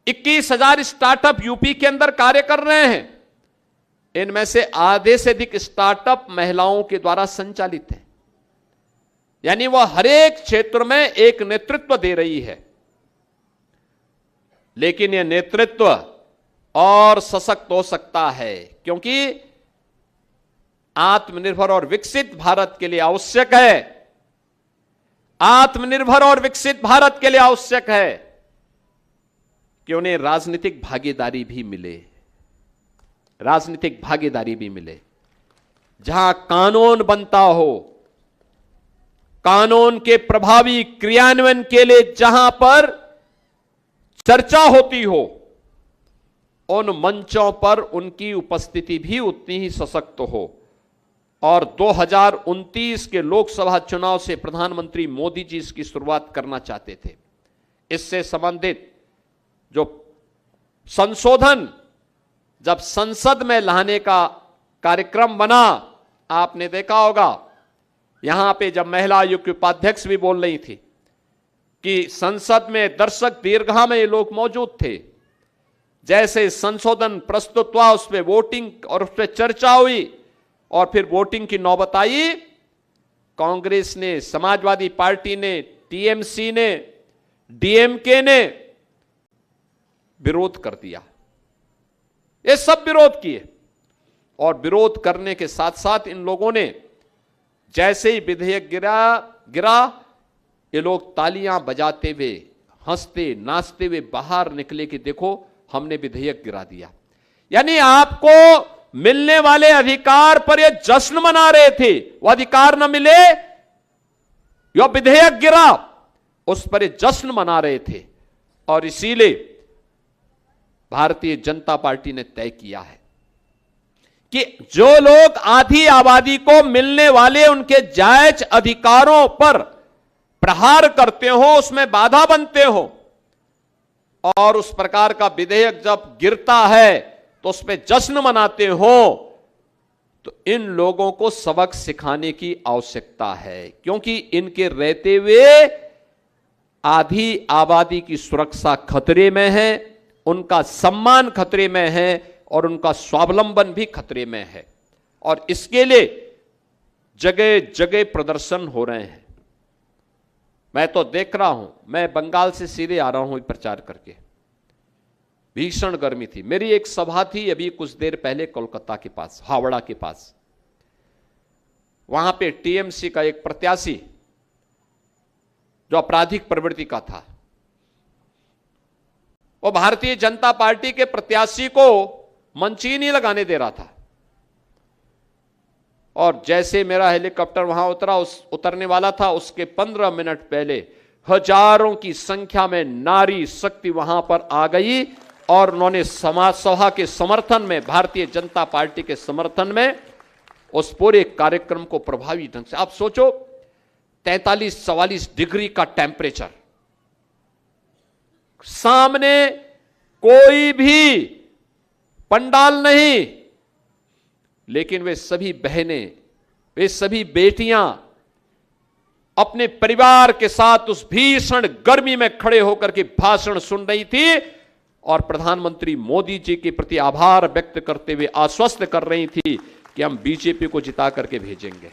21,000 startup UP के अंदर कार्य कर रहे हैं। इनमें से आधे से अधिक स्टार्टअप महिलाओं के द्वारा संचालित है। यानी वह हर एक क्षेत्र में एक नेतृत्व दे रही है। लेकिन यह नेतृत्व और सशक्त हो सकता है, क्योंकि आत्मनिर्भर और विकसित भारत के लिए आवश्यक है, आत्मनिर्भर और विकसित भारत के लिए आवश्यक है कि उन्हें राजनीतिक भागीदारी भी मिले, राजनीतिक भागीदारी भी मिले, जहां कानून बनता हो, कानून के प्रभावी क्रियान्वयन के लिए जहां पर चर्चा होती हो, उन मंचों पर उनकी उपस्थिति भी उतनी ही सशक्त हो। और 2029 के लोकसभा चुनाव से प्रधानमंत्री मोदी जी इसकी शुरुआत करना चाहते थे। इससे संबंधित जो संशोधन जब संसद में लाने का कार्यक्रम बना, आपने देखा होगा, यहां पे जब महिला आयोग की उपाध्यक्ष भी बोल रही थी कि संसद में दर्शक दीर्घा में ये लोग मौजूद थे। जैसे संशोधन प्रस्तुत हुआ, उस पर वोटिंग और उस पर चर्चा हुई और फिर वोटिंग की नौबत आई, कांग्रेस ने, समाजवादी पार्टी ने, टीएमसी ने, डीएमके ने विरोध कर दिया। ये सब विरोध किए और विरोध करने के साथ साथ इन लोगों ने जैसे ही विधेयक गिरा ये लोग तालियां बजाते हुए, हंसते नाचते हुए बाहर निकले कि देखो हमने विधेयक गिरा दिया। यानी आपको मिलने वाले अधिकार पर ये जश्न मना रहे थे। वो अधिकार न मिले, यह विधेयक गिरा, उस पर ये जश्न मना रहे थे। और इसीलिए भारतीय जनता पार्टी ने तय किया है कि जो लोग आधी आबादी को मिलने वाले उनके जायज अधिकारों पर प्रहार करते हो, उसमें बाधा बनते हो, और उस प्रकार का विधेयक जब गिरता है तो उस पर जश्न मनाते हो, तो इन लोगों को सबक सिखाने की आवश्यकता है। क्योंकि इनके रहते हुए आधी आबादी की सुरक्षा खतरे में है, उनका सम्मान खतरे में है और उनका स्वावलंबन भी खतरे में है। और इसके लिए जगह जगह प्रदर्शन हो रहे हैं। मैं तो देख रहा हूं, मैं बंगाल से सीधे आ रहा हूं प्रचार करके। भीषण गर्मी थी। मेरी एक सभा थी अभी कुछ देर पहले कोलकाता के पास, हावड़ा के पास। वहां पे टीएमसी का एक प्रत्याशी जो आपराधिक प्रवृत्ति का था, वो भारतीय जनता पार्टी के प्रत्याशी को मंच ही नहीं लगाने दे रहा था। और जैसे मेरा हेलीकॉप्टर वहां उतरने वाला था, उसके 15 मिनट पहले हजारों की संख्या में नारी शक्ति वहां पर आ गई और उन्होंने समाज सभा के समर्थन में, भारतीय जनता पार्टी के समर्थन में उस पूरे कार्यक्रम को प्रभावी ढंग से, आप सोचो 43-44 डिग्री का टेम्परेचर, सामने कोई भी पंडाल नहीं, लेकिन वे सभी बहनें, वे सभी बेटियां अपने परिवार के साथ उस भीषण गर्मी में खड़े होकर के भाषण सुन रही थी और प्रधानमंत्री मोदी जी के प्रति आभार व्यक्त करते हुए आश्वस्त कर रही थी कि हम बीजेपी को जिता करके भेजेंगे।